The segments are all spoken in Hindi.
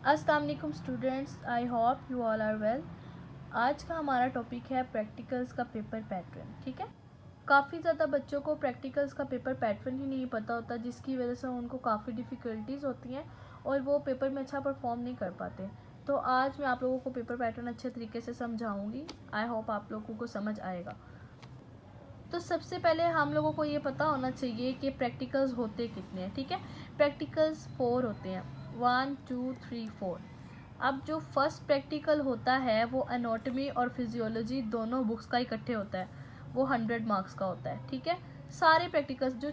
अस्सलाम वालेकुम students, I hope you all are well. आज का हमारा टॉपिक है प्रैक्टिकल्स का पेपर पैटर्न। ठीक है, काफ़ी ज़्यादा बच्चों को प्रैक्टिकल्स का पेपर पैटर्न ही नहीं पता होता, जिसकी वजह से उनको काफ़ी डिफ़िकल्टीज़ होती हैं और वो पेपर में अच्छा परफॉर्म नहीं कर पाते। तो आज मैं आप लोगों को पेपर पैटर्न अच्छे तरीके से समझाऊंगी। आई होप आप लोगों को समझ आएगा। तो सबसे पहले हम लोगों को ये पता होना चाहिए कि प्रैक्टिकल्स होते कितने हैं। ठीक है, प्रैक्टिकल्स 4 होते हैं, 1 2 3 4। अब जो फर्स्ट प्रैक्टिकल होता है वो एनाटॉमी और फिजियोलॉजी दोनों बुक्स का इकट्ठे होता है, वो 100 मार्क्स का होता है। ठीक है, सारे प्रैक्टिकल्स जो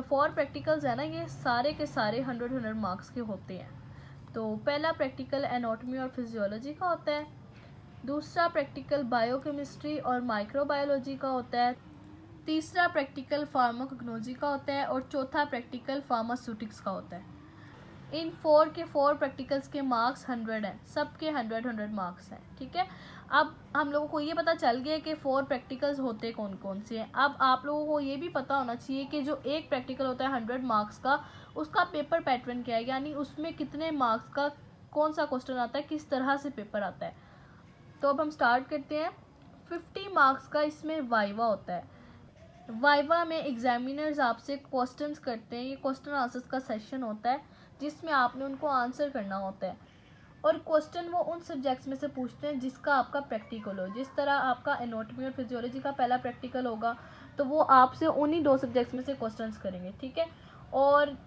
4 प्रैक्टिकल्स है ना, ये सारे के सारे 100 मार्क्स के होते हैं। तो पहला प्रैक्टिकल एनाटॉमी और फिजियोलॉजी का होता है, दूसरा प्रैक्टिकल बायोकेमिस्ट्री और माइक्रोबायोलॉजी का होता है, तीसरा प्रैक्टिकल फार्माकोग्नोलॉजी का होता है और चौथा प्रैक्टिकल फार्मास्यूटिक्स का होता है। इन 4 प्रैक्टिकल्स के मार्क्स 100 हैं, सबके 100 मार्क्स हैं। ठीक है, अब हम लोगों को ये पता चल गया कि 4 प्रैक्टिकल्स होते कौन कौन से हैं। अब आप लोगों को ये भी पता होना चाहिए कि जो एक प्रैक्टिकल होता है 100 मार्क्स का, उसका पेपर पैटर्न क्या है, यानी उसमें कितने मार्क्स का कौन सा क्वेश्चन आता है, किस तरह से पेपर आता है। तो अब हम स्टार्ट करते हैं। 50 मार्क्स का इसमें वाइवा होता है। वाइवा में एग्जामिनर्स आपसे क्वेश्चंस करते हैं, ये क्वेश्चन आंसर्स का सेशन होता है जिसमें आपने उनको आंसर करना होता है। और क्वेश्चन वो उन सब्जेक्ट्स में से पूछते हैं जिसका आपका प्रैक्टिकल हो। जिस तरह आपका एनाटॉमी और फिजियोलॉजी का पहला प्रैक्टिकल होगा तो वो आपसे उन्हीं 2 सब्जेक्ट्स में से क्वेश्चंस करेंगे। ठीक है, और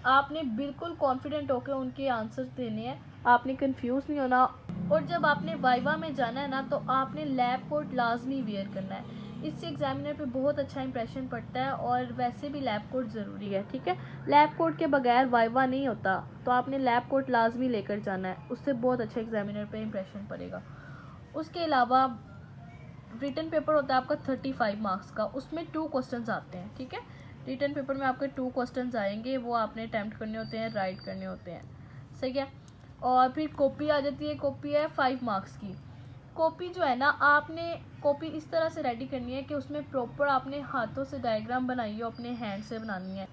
आपने बिल्कुल कॉन्फिडेंट होकर उनके आंसर्स देने हैं, आपने कंफ्यूज नहीं होना। और जब आपने वाइवा में जाना है ना, तो आपने लैब कोट लाजमी वेयर करना है। इससे एग्जामिनर पे बहुत अच्छा इंप्रेशन पड़ता है और वैसे भी लैब कोट ज़रूरी है। ठीक है, लैब कोट के बगैर वाइवा नहीं होता, तो आपने लैब कोट लाजमी लेकर जाना है, उससे बहुत अच्छा एग्जामिनर पे इंप्रेशन पड़ेगा। उसके अलावा रिटन पेपर होता है आपका 35 मार्क्स का, उसमें 2 क्वेश्चंस आते हैं। ठीक है, रिटन पेपर में आपके 2 क्वेश्चंस आएंगे, वो आपने अटैम्प्ट करने होते हैं, राइट करने होते हैं। सही है, और फिर कॉपी आ जाती है। कॉपी है 5 मार्क्स की। कॉपी जो है ना, आपने कॉपी इस तरह से रेडी करनी है कि उसमें प्रॉपर आपने हाथों से डायग्राम बनाई हो, अपने हैंड से बनानी है।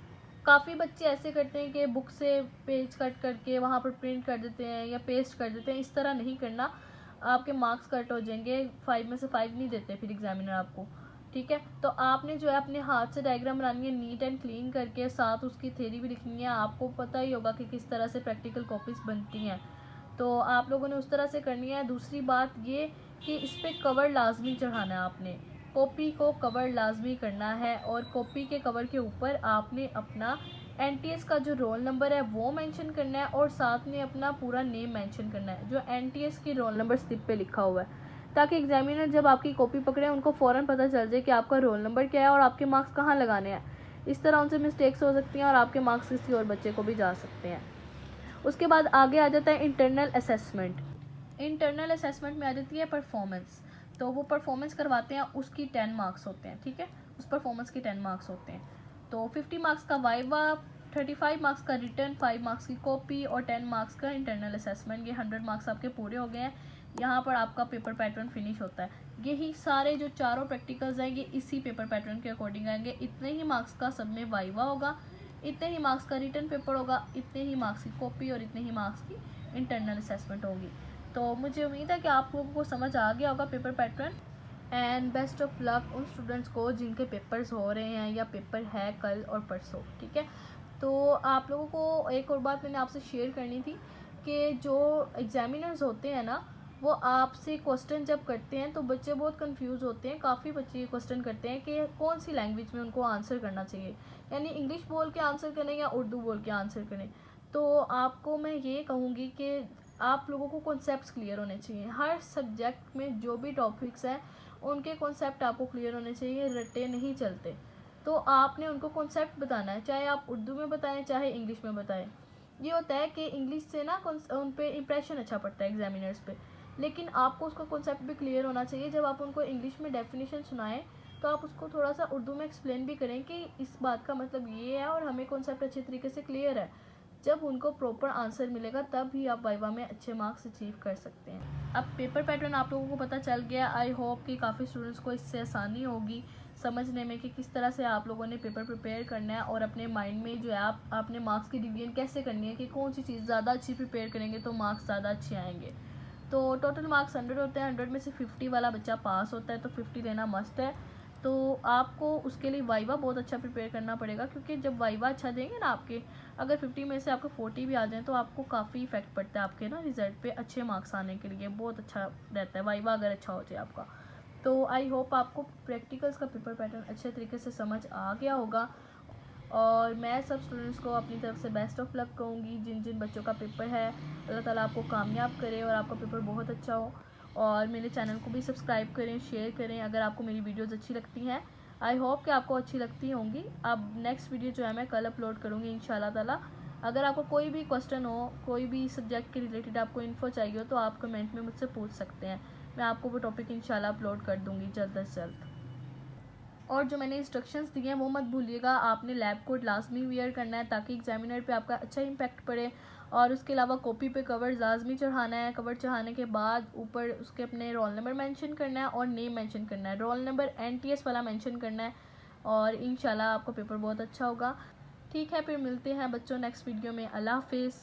काफ़ी बच्चे ऐसे करते हैं कि बुक से पेज कट करके वहाँ पर प्रिंट कर देते हैं या पेस्ट कर देते हैं। इस तरह नहीं करना, आपके मार्क्स कट हो जाएंगे, 5 में से 5 नहीं देते फिर एग्जामिनर आपको। ठीक है, तो आपने जो है अपने हाथ से डायग्राम बनानी है नीट एंड क्लीन करके, साथ उसकी थ्योरी भी लिखनी है। आपको पता ही होगा कि किस तरह से प्रैक्टिकल कॉपीज़ बनती हैं, तो आप लोगों ने उस तरह से करनी है। दूसरी बात ये कि इस पर कवर लाजमी चढ़ाना है, आपने कॉपी को कवर लाजमी करना है और कॉपी के कवर के ऊपर आपने अपना एनटीएस का जो रोल नंबर है वो मेंशन करना है और साथ में अपना पूरा नेम मेंशन करना है जो एनटीएस की रोल नंबर स्लिप पे लिखा हुआ है, ताकि एग्जामिनर जब आपकी कॉपी पकड़े उनको फ़ौरन पता चल जाए कि आपका रोल नंबर क्या है और आपके मार्क्स कहाँ लगाने हैं। इस तरह उनसे मिस्टेक्स हो सकती हैं और आपके मार्क्स किसी और बच्चे को भी जा सकते हैं। उसके बाद आगे आ जाता है इंटरनल असेसमेंट। इंटरनल असेसमेंट में आ जाती है परफॉर्मेंस। तो वो परफॉर्मेंस करवाते हैं, उसकी 10 मार्क्स होते हैं। ठीक है, उस परफॉर्मेंस की 10 मार्क्स होते हैं। तो 50 मार्क्स का वाइवा, 35 मार्क्स का रिटर्न, 5 मार्क्स की कॉपी और 10 मार्क्स का इंटरनल असेसमेंट। ये 100 मार्क्स आपके पूरे हो गए हैं। यहाँ पर आपका पेपर पैटर्न फिनिश होता है। यही सारे जो चारों प्रैक्टिकल्स हैं ये इसी पेपर पैटर्न के अकॉर्डिंग आएंगे। इतने ही मार्क्स का सब में वाइवा होगा, इतने ही मार्क्स का रिटर्न पेपर होगा, इतने ही मार्क्स की कॉपी और इतने ही मार्क्स की इंटरनल असेसमेंट होगी। तो मुझे उम्मीद है कि आप लोगों को समझ आ गया होगा paper pattern. And best of luck उन स्टूडेंट्स को जिनके पेपर्स हो रहे हैं या पेपर है कल और परसों। ठीक है, तो आप लोगों को एक और बात मैंने आपसे शेयर करनी थी कि जो एग्जामिनर्स होते हैं ना, वो आपसे क्वेश्चन जब करते हैं तो बच्चे बहुत कंफ्यूज होते हैं। काफ़ी बच्चे ये क्वेश्चन करते हैं कि कौन सी लैंग्वेज में उनको आंसर करना चाहिए, यानी इंग्लिश बोल के आंसर करें या उर्दू बोल के आंसर करें। तो आपको मैं ये कहूँगी कि आप लोगों को कॉन्सेप्ट्स क्लियर होने चाहिए। हर सब्जेक्ट में जो भी टॉपिक्स हैं उनके कॉन्सेप्ट आपको क्लियर होने चाहिए, रट्टे नहीं चलते। तो आपने उनको कॉन्सेप्ट बताना है, चाहे आप उर्दू में बताएं चाहे इंग्लिश में बताएं। ये होता है कि इंग्लिश से ना उन पे इंप्रेशन अच्छा पड़ता है एग्जामिनर्स पे, लेकिन आपको उसका कॉन्सेप्ट भी क्लियर होना चाहिए। जब आप उनको इंग्लिश में डेफिनेशन सुनाएं तो आप उसको थोड़ा सा उर्दू में एक्सप्लेन भी करें कि इस बात का मतलब ये है और हमें कॉन्सेप्ट अच्छे तरीके से क्लियर है। जब उनको प्रॉपर आंसर मिलेगा तब भी आप वाइवा में अच्छे मार्क्स अचीव कर सकते हैं। अब पेपर पैटर्न आप लोगों को पता चल गया। आई होप कि काफ़ी स्टूडेंट्स को इससे आसानी होगी समझने में कि किस तरह से आप लोगों ने पेपर प्रिपेयर करना है और अपने माइंड में जो है आपने मार्क्स की डिवीजन कैसे करनी है कि कौन सी चीज़ ज़्यादा अच्छी प्रिपेयर करेंगे तो मार्क्स ज़्यादा अच्छे आएंगे। तो टोटल मार्क्स 100 होते हैं, 100 में से 50 वाला बच्चा पास होता है, तो 50 लेना मस्ट है। तो आपको उसके लिए वाइवा बहुत अच्छा प्रिपेयर करना पड़ेगा, क्योंकि जब वाइवा अच्छा देंगे ना आपके, अगर 50 में से आपको 40 भी आ जाए तो आपको काफ़ी इफेक्ट पड़ता है आपके ना रिजल्ट पे अच्छे मार्क्स आने के लिए, बहुत अच्छा रहता है वाइवा अगर अच्छा हो जाए आपका। तो आई होप आपको प्रैक्टिकल्स का पेपर पैटर्न अच्छे तरीके से समझ आ गया होगा, और मैं सब स्टूडेंट्स को अपनी तरफ से बेस्ट ऑफ लक कहूँगी। जिन जिन बच्चों का पेपर है, अल्लाह ताला आपको कामयाब करे और आपका पेपर बहुत अच्छा हो। और मेरे चैनल को भी सब्सक्राइब करें, शेयर करें अगर आपको मेरी वीडियोज़ अच्छी लगती हैं। आई होप कि आपको अच्छी लगती होंगी। अब नेक्स्ट वीडियो जो है मैं कल अपलोड करूँगी इंशाल्लाह ताला। अगर आपको कोई भी क्वेश्चन हो, कोई भी सब्जेक्ट के रिलेटेड आपको इन्फो चाहिए हो, तो आप कमेंट में मुझसे पूछ सकते हैं। मैं आपको वो टॉपिक इंशाल्लाह अपलोड कर दूँगी जल्द से जल्द। और जो मैंने इंस्ट्रक्शंस दिए हैं वो मत भूलिएगा, आपने लैब कोट लाजमी वेयर करना है ताकि एग्जामिनर पे आपका अच्छा इंपैक्ट पड़े। और उसके अलावा कॉपी पे कवर लाजमी चढ़ाना है। कवर चढ़ाने के बाद ऊपर उसके अपने रोल नंबर मेंशन करना है और नेम मेंशन करना है, रोल नंबर NTS वाला मेंशन करना है, और इंशाल्लाह आपका पेपर बहुत अच्छा होगा। ठीक है, फिर मिलते हैं बच्चों नेक्स्ट वीडियो में। अल्लाह हाफिज़।